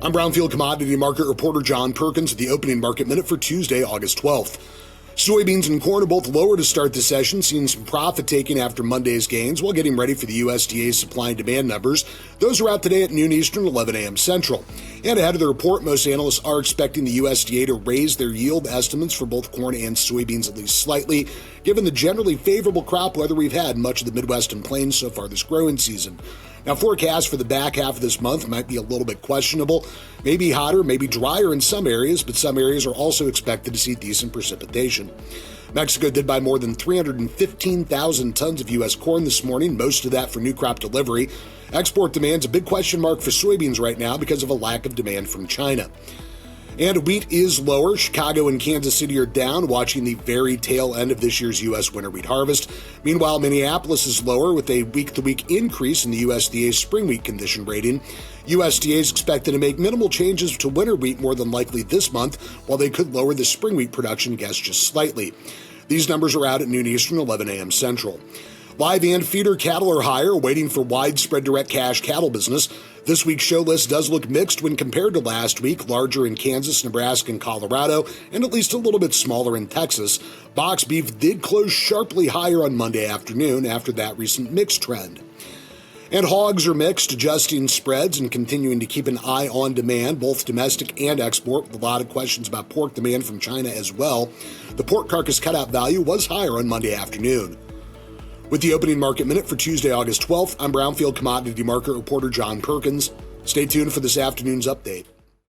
I'm Brownfield Commodity Market Reporter John Perkins with the opening market minute for Tuesday, August 12th. Soybeans and corn are both lower to start the session, seeing some profit taking after Monday's gains while getting ready for the USDA supply and demand numbers. Those are out today at noon Eastern, 11 a.m. Central. And ahead of the report, most analysts are expecting the USDA to raise their yield estimates for both corn and soybeans at least slightly, given the generally favorable crop weather we've had in much of the Midwest and Plains so far this growing season. Now, forecasts for the back half of this month might be a little bit questionable. Maybe hotter, maybe drier in some areas, but some areas are also expected to see decent precipitation. Mexico did buy more than 315,000 tons of U.S. corn this morning, most of that for new crop delivery. Export demand's a big question mark for soybeans right now because of a lack of demand from China. And wheat is lower. Chicago and Kansas City are down, watching the very tail end of this year's U.S. winter wheat harvest. Meanwhile, Minneapolis is lower with a week-to-week increase in the USDA spring wheat condition rating. USDA is expected to make minimal changes to winter wheat more than likely this month, while they could lower the spring wheat production guess just slightly. These numbers are out at noon Eastern, 11 a.m. Central. Live and feeder cattle are higher, waiting for widespread direct cash cattle business. This week's show list does look mixed when compared to last week, larger in Kansas, Nebraska, and Colorado, and at least a little bit smaller in Texas. Box beef did close sharply higher on Monday afternoon after that recent mixed trend. And hogs are mixed, adjusting spreads and continuing to keep an eye on demand, both domestic and export, with a lot of questions about pork demand from China as well. The pork carcass cutout value was higher on Monday afternoon. With the opening market minute for Tuesday, August 12th, I'm Brownfield Commodity Market Reporter John Perkins. Stay tuned for this afternoon's update.